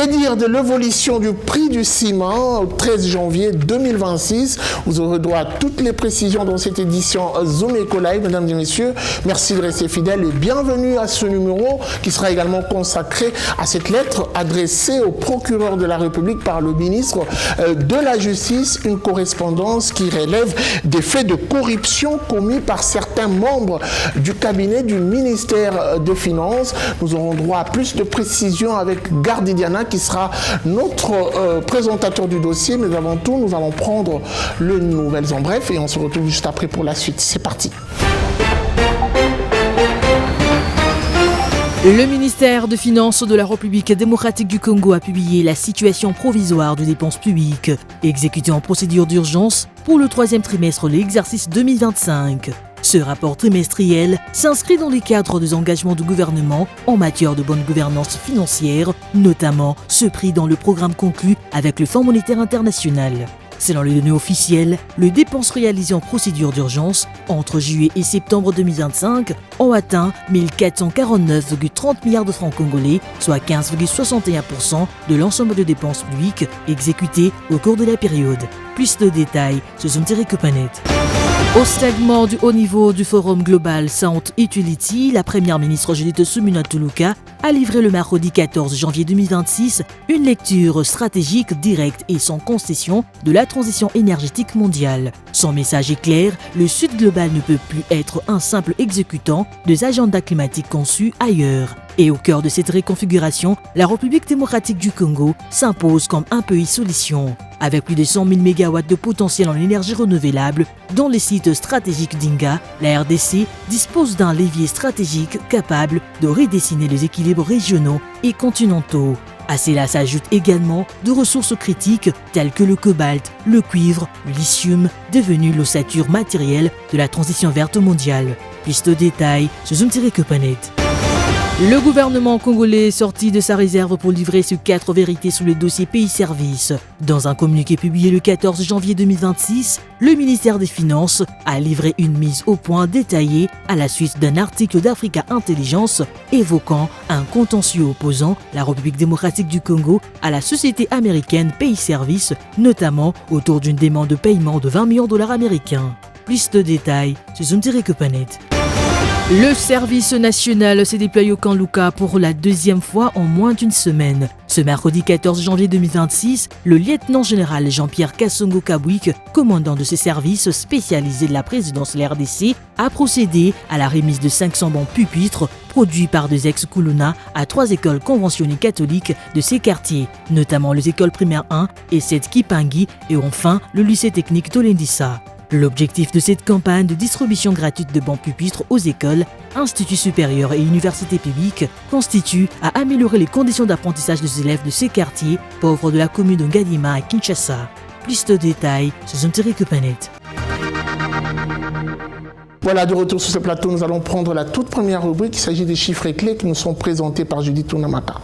dire de l'évolution du prix du ciment au 13 janvier 2026? Vous aurez droit à toutes les précisions dans cette édition Zoom Eco Live, mesdames et messieurs. Merci de rester fidèles et bienvenue à ce numéro qui sera également consacré à cette lettre adressée au procureur de la République par le ministre de la Justice, une correspondance qui relève des faits de corruption commis par certains membres du cabinet du ministère des Finances. Nous aurons droit à plus de précisions avec Gardidiana qui sera notre présentateur du dossier, mais avant tout, nous allons prendre le Nouvelles en bref et on se retrouve juste après pour la suite. C'est parti. Le ministère des Finances de la République démocratique du Congo a publié la situation provisoire de dépenses publiques exécutée en procédure d'urgence pour le troisième trimestre de l'exercice 2025. Ce rapport trimestriel s'inscrit dans les cadres des engagements du gouvernement en matière de bonne gouvernance financière, notamment ceux pris dans le programme conclu avec le Fonds monétaire international. Selon les données officielles, les dépenses réalisées en procédure d'urgence entre juillet et septembre 2025 ont atteint 1449,30 milliards de francs congolais, soit 15,61% de l'ensemble de dépenses publiques exécutées au cours de la période. Plus de détails sur Zoom-Copanet. Au segment du haut niveau du Forum Global Sound Utility, la première ministre Judith Suminwa Tuluka a livré le mercredi 14 janvier 2026 une lecture stratégique directe et sans concession de la transition énergétique mondiale. Son message est clair, le Sud global ne peut plus être un simple exécutant des agendas climatiques conçus ailleurs. Et au cœur de cette réconfiguration, la République démocratique du Congo s'impose comme un pays solution. Avec plus de 100 000 MW de potentiel en énergie renouvelable, dont les sites stratégiques d'Inga, la RDC dispose d'un levier stratégique capable de redessiner les équilibres régionaux et continentaux. À cela s'ajoutent également de ressources critiques telles que le cobalt, le cuivre, le lithium, devenus l'ossature matérielle de la transition verte mondiale. Plus de détails sur Zoom-Copanet. Le gouvernement congolais est sorti de sa réserve pour livrer ses 4 vérités sur le dossier Pays Services. Dans un communiqué publié le 14 janvier 2026, le ministère des Finances a livré une mise au point détaillée à la suite d'un article d'Africa Intelligence évoquant un contentieux opposant la République démocratique du Congo à la société américaine Pays Services, notamment autour d'une demande de paiement de 20 millions de dollars américains. Plus de détails sur Zoom-Copanet. Le service national s'est déployé au camp Luka pour la deuxième fois en moins d'une semaine. Ce mercredi 14 janvier 2026, le lieutenant-général Jean-Pierre Kassongo Kabouik, commandant de ce service spécialisé de la présidence de la RDC, a procédé à la remise de 500 bancs pupitres produits par des ex-Kuluna à 3 écoles conventionnées catholiques de ces quartiers, notamment les écoles primaires 1 et 7 Kipangui et enfin le lycée technique d'Olendissa. L'objectif de cette campagne de distribution gratuite de bancs pupitres aux écoles, instituts supérieurs et universités publiques constitue à améliorer les conditions d'apprentissage des élèves de ces quartiers pauvres de la commune de Ngadima à Kinshasa. Plus de détails sur Zoom-Copanet. Voilà, de retour sur ce plateau, nous allons prendre la toute première rubrique. Il s'agit des chiffres clés qui nous sont présentés par Judith Tunamaka.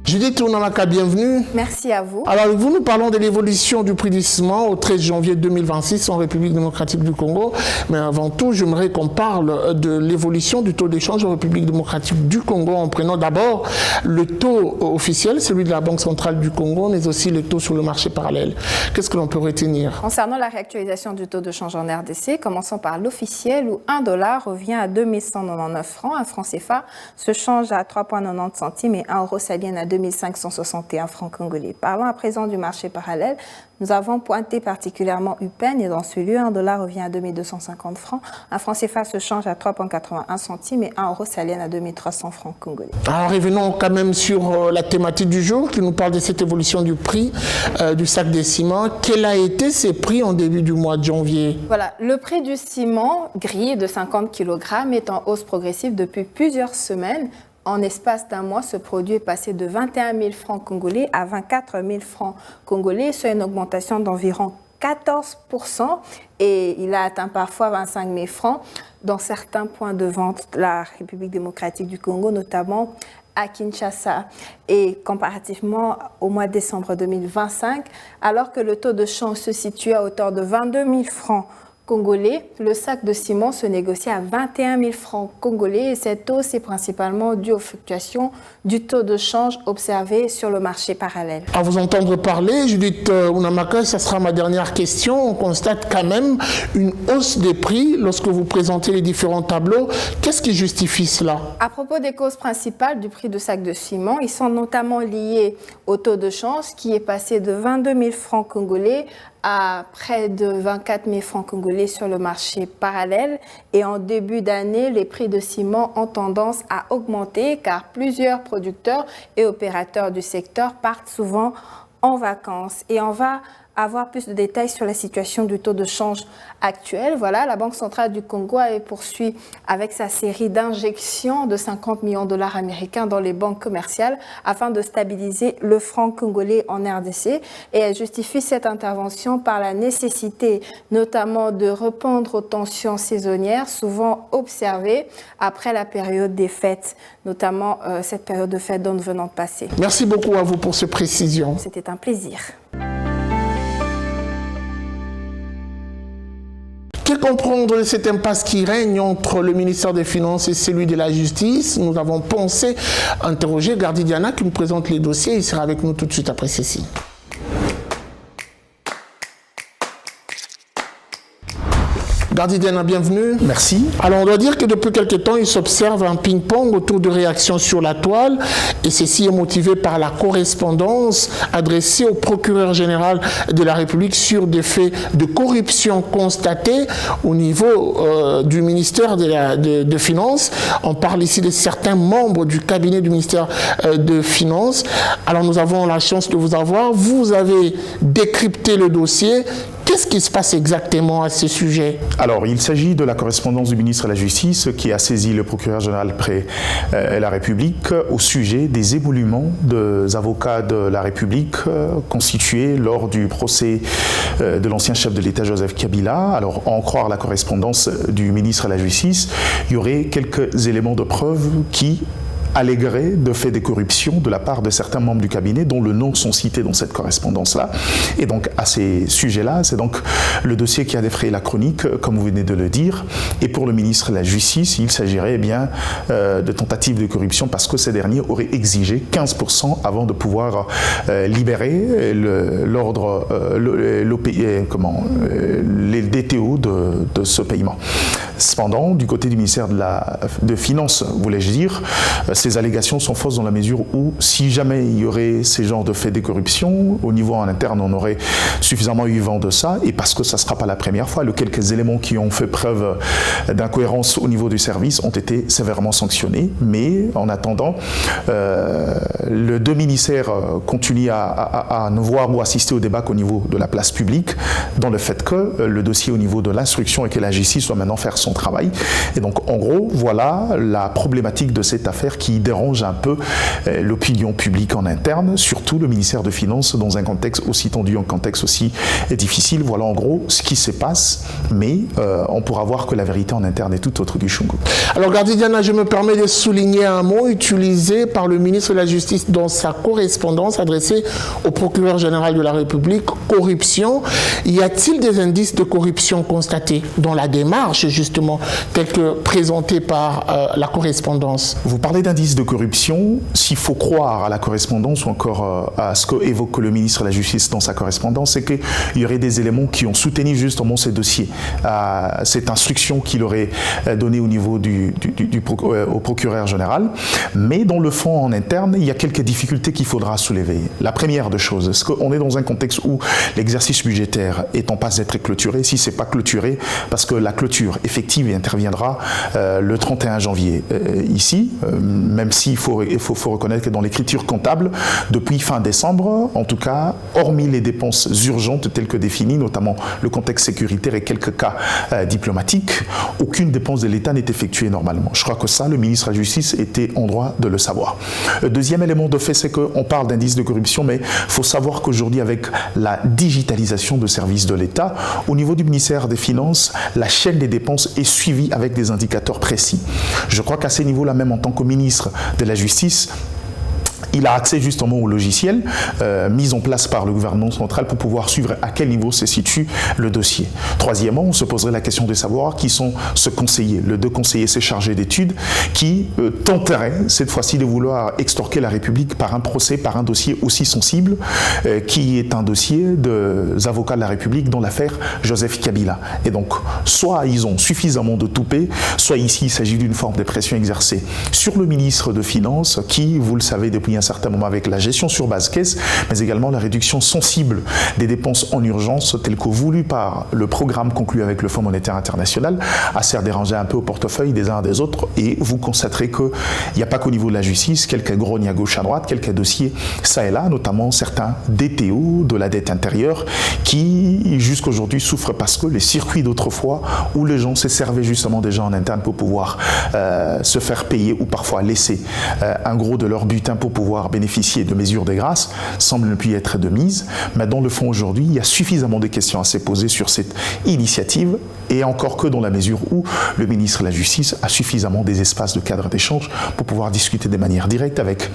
Judith Tunamaka, bienvenue. Merci à vous. Alors, avec vous, nous parlons de l'évolution du prix du ciment au 13 janvier 2026 en République démocratique du Congo. Mais avant tout, j'aimerais qu'on parle de l'évolution du taux d'échange en République démocratique du Congo en prenant d'abord le taux officiel, celui de la Banque centrale du Congo, mais aussi le taux sur le marché parallèle. Qu'est-ce que l'on peut retenir? Concernant la réactualisation du taux de change en RDC, commençons par l'officiel où 1 dollar revient à 2199 francs. Un franc CFA se change à 3,90 centimes et 1 euro s'aliène à 2561 francs congolais. Parlons à présent du marché parallèle. Nous avons pointé particulièrement UPEN et dans ce lieu, 1 dollar revient à 2250 francs. Un franc CFA se change à 3,81 centimes et 1 euro s'aliène à 2300 francs congolais. Alors revenons quand même sur la thématique du jour qui nous parle de cette évolution du prix du sac de ciment. Quel a été ces prix en début du mois de janvier? Voilà, le prix du ciment gris de 50 kg est en hausse progressive depuis plusieurs semaines. En espace d'un mois, ce produit est passé de 21 000 francs congolais à 24 000 francs congolais, soit une augmentation d'environ 14% et il a atteint parfois 25 000 francs dans certains points de vente de la République démocratique du Congo, notamment à Kinshasa et comparativement au mois de décembre 2025, alors que le taux de change se situe à hauteur de 22 000 francs congolais, le sac de ciment se négocie à 21 000 francs congolais et cette hausse est principalement due aux fluctuations du taux de change observé sur le marché parallèle. À vous entendre parler, Judith Unamaka, ça sera ma dernière question. On constate quand même une hausse des prix lorsque vous présentez les différents tableaux. Qu'est-ce qui justifie cela? À propos des causes principales du prix du sac de ciment, ils sont notamment liés au taux de change qui est passé de 22 000 francs congolais à près de 24 000 francs congolais sur le marché parallèle. Et en début d'année, les prix de ciment ont tendance à augmenter car plusieurs producteurs et opérateurs du secteur partent souvent en vacances. Et on va avoir plus de détails sur la situation du taux de change actuel. Voilà, la Banque centrale du Congo a poursuivi avec sa série d'injections de 50 millions de dollars américains dans les banques commerciales afin de stabiliser le franc congolais en RDC. Et elle justifie cette intervention par la nécessité notamment de répondre aux tensions saisonnières souvent observées après la période des fêtes, notamment cette période de fêtes dont nous venons de passer. Merci beaucoup à vous pour ces précisions. C'était un plaisir. Que comprendre de cette impasse qui règne entre le ministère des Finances et celui de la Justice? Nous avons pensé interroger Gardy Diana qui nous présente les dossiers. Il sera avec nous tout de suite après ceci. Gardy Diana, bienvenue. Merci. Alors, on doit dire que depuis quelque temps, il s'observe un ping-pong autour de réactions sur la toile, et ceci est motivé par la correspondance adressée au procureur général de la République sur des faits de corruption constatés au niveau du ministère de Finances. On parle ici de certains membres du cabinet du ministère de Finances. Alors, nous avons la chance de vous avoir. Vous avez décrypté le dossier. Qu'est-ce qui se passe exactement à ce sujet? Alors, il s'agit de la correspondance du ministre de la Justice qui a saisi le procureur général près la République au sujet des émoluments des avocats de la République constitués lors du procès de l'ancien chef de l'État Joseph Kabila. Alors, en croire la correspondance du ministre de la Justice, il y aurait quelques éléments de preuve qui alléguerait de faits de corruption de la part de certains membres du cabinet dont le nom sont cités dans cette correspondance-là. Et donc, à ces sujets-là, c'est donc le dossier qui a défrayé la chronique, comme vous venez de le dire. Et pour le ministre de la Justice, il s'agirait bien de tentatives de corruption parce que ces derniers auraient exigé 15% avant de pouvoir libérer l'ordre, les DTO de ce paiement. Cependant, du côté du ministère de Finances, voulais-je dire, ces allégations sont fausses dans la mesure où, si jamais il y aurait ces genres de faits de corruption, au niveau en interne, on aurait suffisamment eu vent de ça, et parce que ça ne sera pas la première fois, les quelques éléments qui ont fait preuve d'incohérence au niveau du service ont été sévèrement sanctionnés. Mais en attendant, les deux ministères continuent à ne voir ou assister au débat qu'au niveau de la place publique, dans le fait que le dossier au niveau de l'instruction et que la justice doit maintenant faire son travail. Et donc, en gros, voilà la problématique de cette affaire qui dérange un peu l'opinion publique en interne, surtout le ministère de Finances dans un contexte aussi tendu, un contexte aussi difficile. Voilà en gros ce qui se passe, mais on pourra voir que la vérité en interne est tout autre du Chungu. Alors, Gardy Diana, je me permets de souligner un mot utilisé par le ministre de la Justice dans sa correspondance adressée au procureur général de la République, corruption. Y a-t-il des indices de corruption constatés dans la démarche, justement, telle que présentée par la correspondance? Vous parlez d'indices de corruption. S'il faut croire à la correspondance ou encore à ce qu'évoque le ministre de la Justice dans sa correspondance, c'est qu'il y aurait des éléments qui ont soutenu justement ces dossiers, cette instruction qu'il aurait donnée au niveau au procureur général. Mais dans le fond, en interne, il y a quelques difficultés qu'il faudra soulever. La première des choses, est-ce qu'on est dans un contexte où l'exercice budgétaire est en passe d'être clôturé? Si ce n'est pas clôturé, parce que la clôture effective interviendra le 31 janvier. Ici, même s'il faut reconnaître que dans l'écriture comptable, depuis fin décembre, en tout cas, hormis les dépenses urgentes telles que définies, notamment le contexte sécuritaire et quelques cas diplomatiques, aucune dépense de l'État n'est effectuée normalement. Je crois que ça, le ministre de la Justice était en droit de le savoir. Le deuxième élément de fait, c'est qu'on parle d'indice de corruption, mais il faut savoir qu'aujourd'hui, avec la digitalisation de services de l'État, au niveau du ministère des Finances, la chaîne des dépenses est suivi avec des indicateurs précis. Je crois qu'à ces niveaux-là, même en tant que ministre de la Justice, il a accès justement au logiciel mis en place par le gouvernement central pour pouvoir suivre à quel niveau se situe le dossier. Troisièmement, on se poserait la question de savoir qui sont ce conseiller. Le 2 conseillers s'est chargé d'études qui tenterait cette fois-ci de vouloir extorquer la République par un procès, par un dossier aussi sensible qui est un dossier des avocats de la République dans l'affaire Joseph Kabila. Et donc, soit ils ont suffisamment de toupet, soit ici il s'agit d'une forme de pression exercée sur le ministre de Finances qui, vous le savez depuis un certain moment avec la gestion sur base caisse, mais également la réduction sensible des dépenses en urgence telles que voulues par le programme conclu avec le Fonds monétaire international, a certes dérangé un peu au portefeuille des uns et des autres, et vous constaterez qu'il n'y a pas qu'au niveau de la justice, quelques grognes à gauche à droite, quelques dossiers ça et là, notamment certains DTO de la dette intérieure qui jusqu'à aujourd'hui souffrent parce que les circuits d'autrefois où les gens se servaient justement déjà en interne pour pouvoir se faire payer ou parfois laisser un gros de leur butin pour pouvoir bénéficier de mesures de grâce semble ne plus être de mise, mais dans le fond aujourd'hui, il y a suffisamment de questions à se poser sur cette initiative, et encore que dans la mesure où le ministre de la Justice a suffisamment des espaces de cadre d'échange pour pouvoir discuter de manière directe avec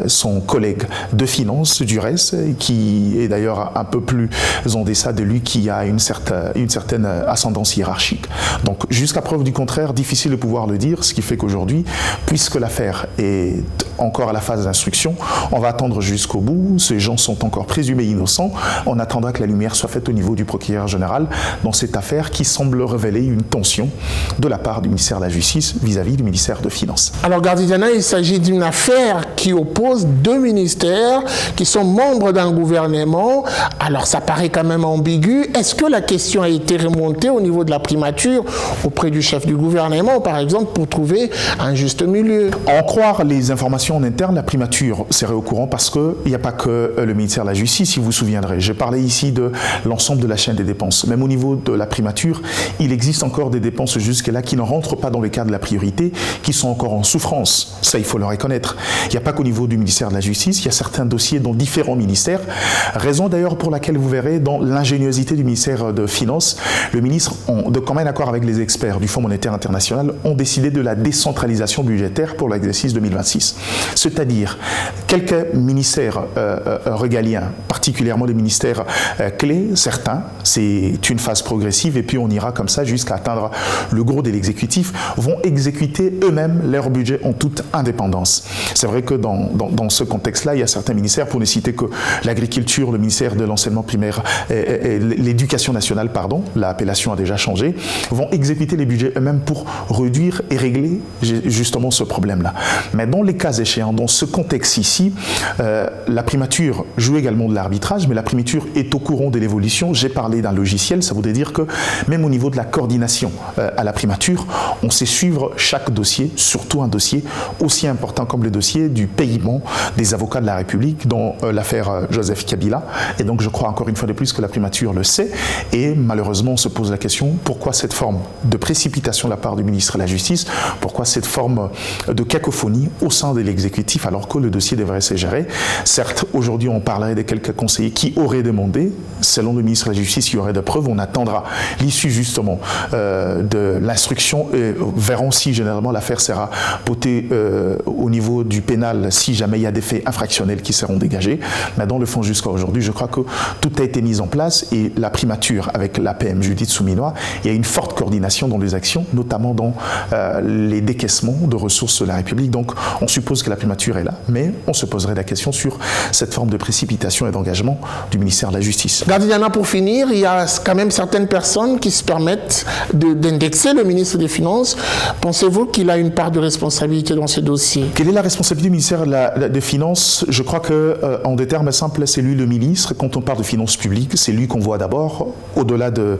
son collègue de finances du reste, qui est d'ailleurs un peu plus en deçà de lui, qui a une certaine ascendance hiérarchique. Donc jusqu'à preuve du contraire, difficile de pouvoir le dire, ce qui fait qu'aujourd'hui, puisque l'affaire est encore à la phase d'instruction, on va attendre jusqu'au bout, ces gens sont encore présumés innocents, on attendra que la lumière soit faite au niveau du procureur général dans cette affaire qui semble révéler une tension de la part du ministère de la Justice vis-à-vis du ministère de Finances. Alors Gardidiana, il s'agit d'une affaire qui oppose 2 ministères qui sont membres d'un gouvernement, alors ça paraît quand même ambigu. Est-ce que la question a été remontée au niveau de la primature auprès du chef du gouvernement, par exemple, pour trouver un juste milieu? En croire les informations en interne, la primature serait au courant parce qu'il n'y a pas que le ministère de la Justice, si vous vous souviendrez. Je parlais ici de l'ensemble de la chaîne des dépenses. Même au niveau de la primature, il existe encore des dépenses jusque-là qui ne rentrent pas dans le cadre de la priorité, qui sont encore en souffrance. Ça, il faut le reconnaître. Il n'y a pas qu'au niveau du ministère de la Justice, il y a certains dossiers dans différents ministères. Raison d'ailleurs pour laquelle vous verrez dans l'ingéniosité du ministère de Finances, le ministre, de commun accord avec les experts du Fonds monétaire international, ont décidé de la décentralisation budgétaire pour l'exercice 2026. C'est-à-dire quelques ministères régaliens, particulièrement les ministères clés, certains, c'est une phase progressive et puis on ira comme ça jusqu'à atteindre le gros de l'exécutif, vont exécuter eux-mêmes leur budget en toute indépendance. C'est vrai que dans ce contexte-là, il y a certains ministères, pour ne citer que l'agriculture, le ministère de l'enseignement primaire et l'éducation nationale, pardon, l'appellation a déjà changé, vont exécuter les budgets eux-mêmes pour réduire et régler justement ce problème-là. Mais dans les cas échéants, dans ce contexte ici, la primature joue également de l'arbitrage, mais la primature est au courant de l'évolution. J'ai parlé d'un logiciel, ça voudrait dire que même au niveau de la coordination à la primature, on sait suivre chaque dossier, surtout un dossier aussi important comme le dossier du paiement des avocats de la République dans l'affaire Joseph Kabila. Et donc je crois encore une fois de plus que la primature le sait, et malheureusement on se pose la question, pourquoi cette forme de précipitation de la part du ministre de la Justice, pourquoi cette forme de cacophonie au sein de l'exécutif alors que le dossier devrait se gérer. Certes, aujourd'hui on parlerait de quelques conseillers qui auraient demandé, selon le ministre de la Justice, il y aurait des preuves, on attendra l'issue justement de l'instruction et verront si généralement l'affaire sera potée au niveau du pénal si jamais il y a des faits infractionnels qui seront dégagés. Mais dans le fond jusqu'à aujourd'hui, je crois que tout a été mis en place et la primature avec l'APM Judith Souminois, il y a une forte coordination dans les actions, notamment dans les décaissements de ressources de la République. Donc on suppose que la primature est là, mais on se poserait la question sur cette forme de précipitation et d'engagement du ministère de la Justice. Gardidiana, pour finir, il y a quand même certaines personnes qui se permettent d'indexer le ministre des Finances. Pensez-vous qu'il a une part de responsabilité dans ce dossier? Quelle est la responsabilité du ministère des Finances? Je crois qu'en des termes simples, c'est lui le ministre. Quand on parle de finances publiques, c'est lui qu'on voit d'abord, au-delà de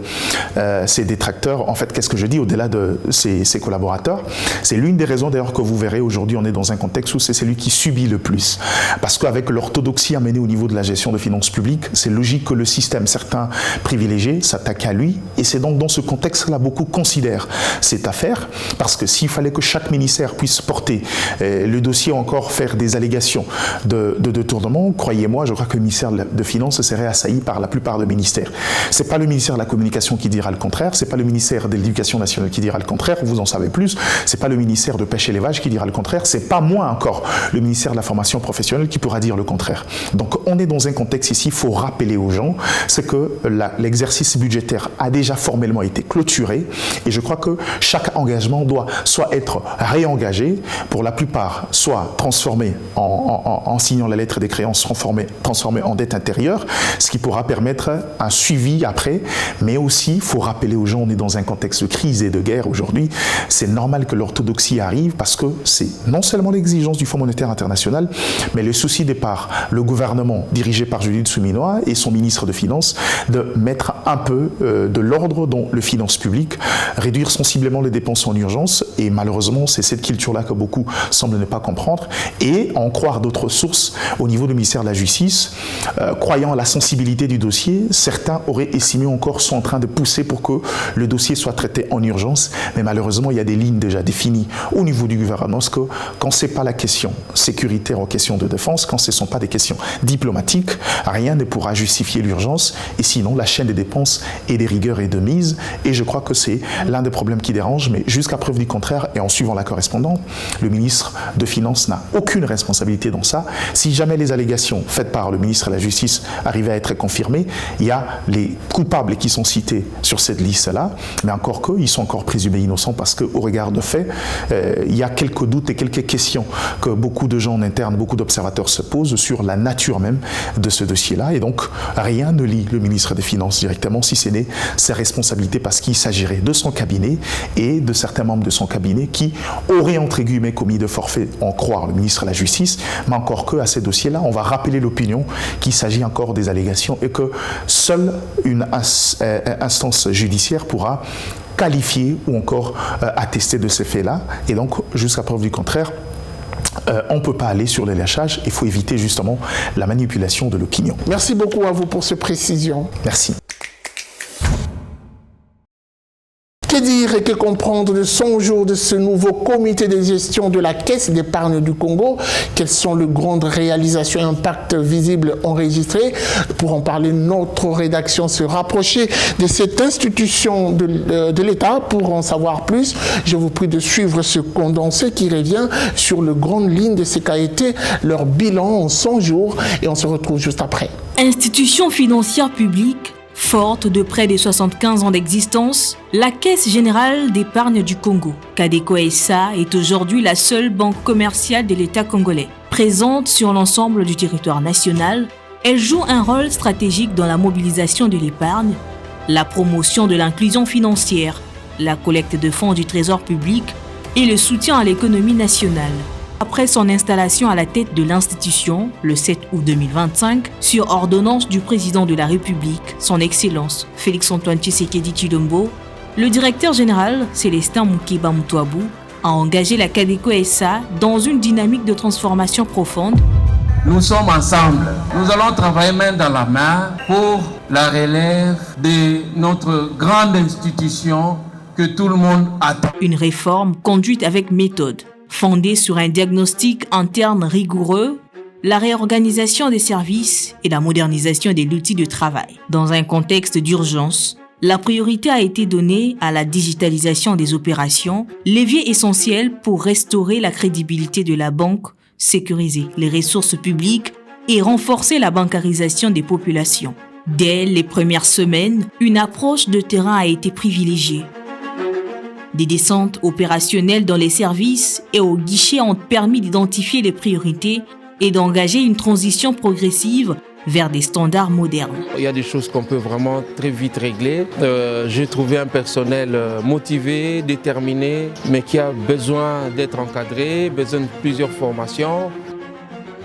ses détracteurs. En fait, qu'est-ce que je dis? Au-delà de ses collaborateurs. C'est l'une des raisons d'ailleurs que vous verrez aujourd'hui, on est dans un contexte où c'est celui qui subit subi le plus. Parce qu'avec l'orthodoxie amenée au niveau de la gestion de finances publiques, c'est logique que le système, certains privilégiés, s'attaquent à lui. Et c'est donc dans ce contexte-là, beaucoup considèrent cette affaire. Parce que s'il fallait que chaque ministère puisse porter le dossier, encore faire des allégations de détournement, croyez-moi, je crois que le ministère de Finances serait assailli par la plupart des ministères. C'est pas le ministère de la Communication qui dira le contraire, c'est pas le ministère de l'Éducation nationale qui dira le contraire, vous en savez plus, c'est pas le ministère de Pêche et Élevage qui dira le contraire, c'est pas moins encore le ministère de la Formation professionnelle qui pourra dire le contraire. Donc on est dans un contexte ici, il faut rappeler aux gens, c'est que l'exercice budgétaire a déjà formellement été clôturé et je crois que chaque engagement doit soit être réengagé, pour la plupart, soit transformé en signant la lettre des créances, transformé en dette intérieure, ce qui pourra permettre un suivi après, mais aussi, il faut rappeler aux gens, on est dans un contexte de crise et de guerre aujourd'hui, c'est normal que l'orthodoxie arrive parce que c'est non seulement l'exigence du Fonds monétaire international, mais le souci par le gouvernement dirigé par Judith Suminwa et son ministre de Finances de mettre un peu de l'ordre dans les finances publiques, réduire sensiblement les dépenses en urgence et malheureusement c'est cette culture-là que beaucoup semblent ne pas comprendre et en croire d'autres sources au niveau du ministère de la Justice, croyant à la sensibilité du dossier, certains auraient estimé encore sont en train de pousser pour que le dossier soit traité en urgence, mais malheureusement il y a des lignes déjà définies au niveau du gouvernement, parce que quand c'est pas la question sécuritaire ou question de défense, quand ce ne sont pas des questions diplomatiques, rien ne pourra justifier l'urgence et sinon la chaîne des dépenses et des rigueurs est de mise et je crois que c'est l'un des problèmes qui dérange, mais jusqu'à preuve du contraire et en suivant la correspondante, le ministre de Finances n'a aucune responsabilité dans ça. Si jamais les allégations faites par le ministre de la Justice arrivaient à être confirmées, il y a les coupables qui sont cités sur cette liste-là, mais encore qu'ils sont encore présumés innocents parce qu'au regard de faits, il y a quelques doutes et quelques questions que beaucoup de gens en interne, beaucoup d'observateurs se posent sur la nature même de ce dossier-là et donc rien ne lie le ministre des Finances directement si ce n'est ses responsabilités parce qu'il s'agirait de son cabinet et de certains membres de son cabinet qui auraient entre guillemets commis de forfait en croire le ministre de la Justice, mais encore que à ces dossiers-là, on va rappeler l'opinion qu'il s'agit encore des allégations et que seule une instance judiciaire pourra qualifier ou encore attester de ces faits-là et donc jusqu'à preuve du contraire, on ne peut pas aller sur les lâchages, il faut éviter justement la manipulation de l'opinion. Merci beaucoup à vous pour ces précisions. Merci. Que dire et que comprendre de 100 jours de ce nouveau comité de gestion de la Caisse d'épargne du Congo? Quelles sont les grandes réalisations et impacts visibles enregistrés? Pour en parler, notre rédaction se rapprochait de cette institution de l'État. Pour en savoir plus, je vous prie de suivre ce condensé qui revient sur les grandes lignes de ce qu'a été leur bilan en 100 jours et on se retrouve juste après. Institution financière publique, forte de près de 75 ans d'existence, la Caisse générale d'épargne du Congo, Cadeco SA, est aujourd'hui la seule banque commerciale de l'État congolais. Présente sur l'ensemble du territoire national, elle joue un rôle stratégique dans la mobilisation de l'épargne, la promotion de l'inclusion financière, la collecte de fonds du trésor public et le soutien à l'économie nationale. Après son installation à la tête de l'institution, le 7 août 2025, sur ordonnance du président de la République, son Excellence Félix-Antoine Tshisekedi Tshilombo, le directeur général Célestin Moukeba Moutouabou a engagé la Cadeco SA dans une dynamique de transformation profonde. Nous sommes ensemble. Nous allons travailler main dans la main pour la relève de notre grande institution que tout le monde attend. Une réforme conduite avec méthode. Fondée sur un diagnostic interne rigoureux, la réorganisation des services et la modernisation de l'outil de travail. Dans un contexte d'urgence, la priorité a été donnée à la digitalisation des opérations, levier essentiel pour restaurer la crédibilité de la banque, sécuriser les ressources publiques et renforcer la bancarisation des populations. Dès les premières semaines, une approche de terrain a été privilégiée. Des descentes opérationnelles dans les services et aux guichets ont permis d'identifier les priorités et d'engager une transition progressive vers des standards modernes. Il y a des choses qu'on peut vraiment très vite régler. J'ai trouvé un personnel motivé, déterminé, mais qui a besoin d'être encadré, besoin de plusieurs formations.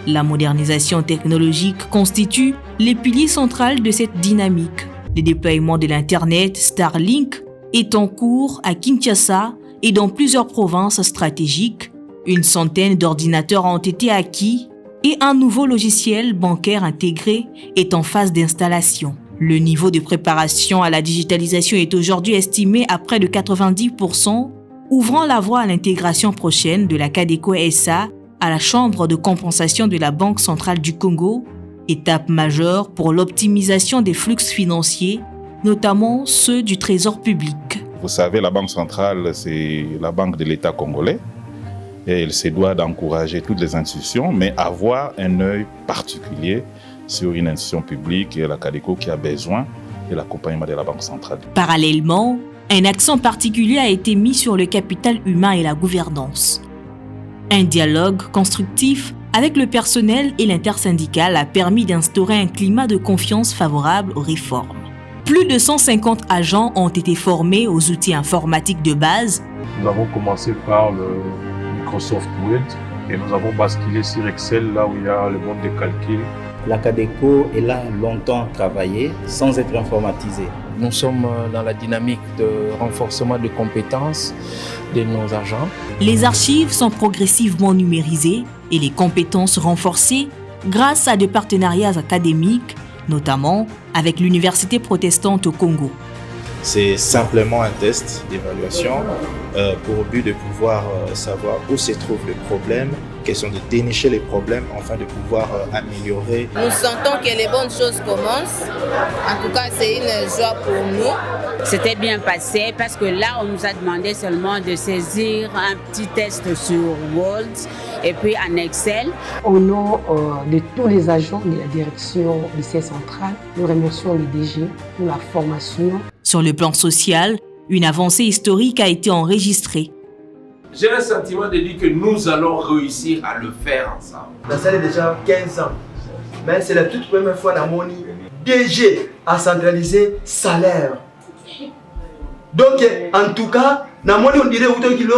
La modernisation technologique constitue les piliers centraux de cette dynamique. Le déploiement de l'Internet Starlink est en cours à Kinshasa et dans plusieurs provinces stratégiques, Une centaine d'ordinateurs ont été acquis et un nouveau logiciel bancaire intégré est en phase d'installation. Le niveau de préparation à la digitalisation est aujourd'hui estimé à près de 90%, ouvrant la voie à l'intégration prochaine de la Cadeco SA à la Chambre de compensation de la Banque centrale du Congo, étape majeure pour l'optimisation des flux financiers, notamment ceux du Trésor public. Vous savez, la Banque centrale, c'est la banque de l'État congolais et elle se doit d'encourager toutes les institutions, mais avoir un œil particulier sur une institution publique et la Cadeco qui a besoin de l'accompagnement de la Banque centrale. Parallèlement, un accent particulier a été mis sur le capital humain et la gouvernance. Un dialogue constructif avec le personnel et l'intersyndical a permis d'instaurer un climat de confiance favorable aux réformes. Plus de 150 agents ont été formés aux outils informatiques de base. Nous avons commencé par le Microsoft Word et nous avons basculé sur Excel, là où il y a le monde des calculs. La Cadeco est là longtemps travaillé sans être informatisée. Nous sommes dans la dynamique de renforcement de compétences de nos agents. Les archives sont progressivement numérisées et les compétences renforcées grâce à des partenariats académiques, notamment avec l'Université protestante au Congo. C'est simplement un test d'évaluation pour but de pouvoir savoir où se trouve le problème, question de dénicher les problèmes afin de pouvoir améliorer. Nous sentons que les bonnes choses commencent. En tout cas, c'est une joie pour nous. C'était bien passé parce que là, on nous a demandé seulement de saisir un petit test sur Word et puis en Excel. Au nom de tous les agents de la direction du siège central, nous remercions le DG pour la formation. Sur le plan social, une avancée historique a été enregistrée. J'ai un sentiment de dire que nous allons réussir à le faire ensemble. La salle est déjà 15 ans, mais c'est la toute première fois dans mon DG a centralisé salaire. Donc, en tout cas, dans mon on dirait autant qu'il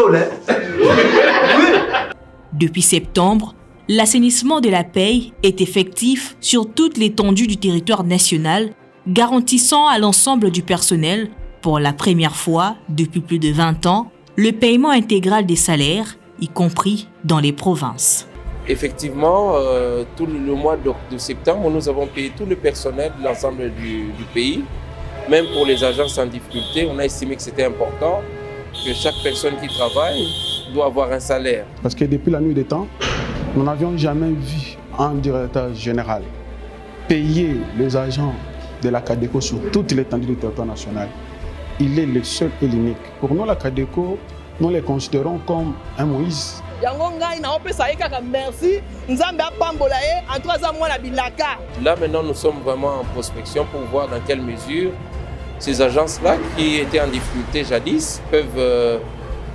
Depuis septembre, l'assainissement de la paye est effectif sur toute l'étendue du territoire national, garantissant à l'ensemble du personnel, pour la première fois depuis plus de 20 ans, le paiement intégral des salaires, y compris dans les provinces. Effectivement, tout le mois de septembre, nous avons payé tout le personnel de l'ensemble du pays. Même pour les agences en difficulté, on a estimé que c'était important que chaque personne qui travaille doit avoir un salaire. Parce que depuis la nuit des temps, nous n'avions jamais vu un directeur général payer les agents de la Cadeco sur toute l'étendue du territoire national. Il est le seul et l'unique. Pour nous, la Cadeco, nous les considérons comme un Moïse. Là, maintenant, nous sommes vraiment en prospection pour voir dans quelle mesure ces agences-là, qui étaient en difficulté jadis, peuvent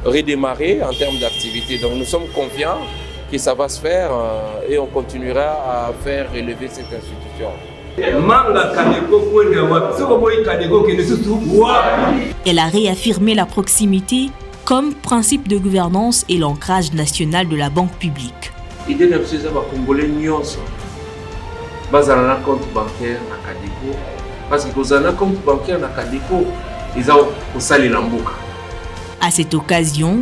redémarrer en termes d'activité. Donc, nous sommes confiants que ça va se faire et on continuera à faire relever cette institution. Elle a réaffirmé la proximité comme principe de gouvernance et l'ancrage national de la banque publique. L'idée de ces Congolais nyonso, bazala na compte bancaire na Cadeco, parce que kozala compte bancaire na Cadeco, ils ont osali lamboka. À cette occasion,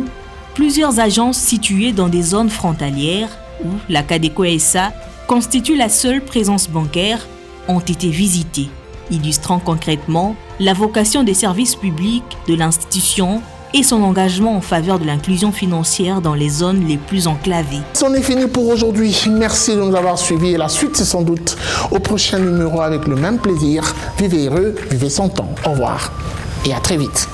plusieurs agences situées dans des zones frontalières où la Cadeco SA constitue la seule présence bancaire ont été visitées, illustrant concrètement la vocation des services publics de l'institution et son engagement en faveur de l'inclusion financière dans les zones les plus enclavées. C'en est fini pour aujourd'hui. Merci de nous avoir suivis et la suite c'est sans doute au prochain numéro avec le même plaisir. Vivez heureux, vivez sans temps. Au revoir et à très vite.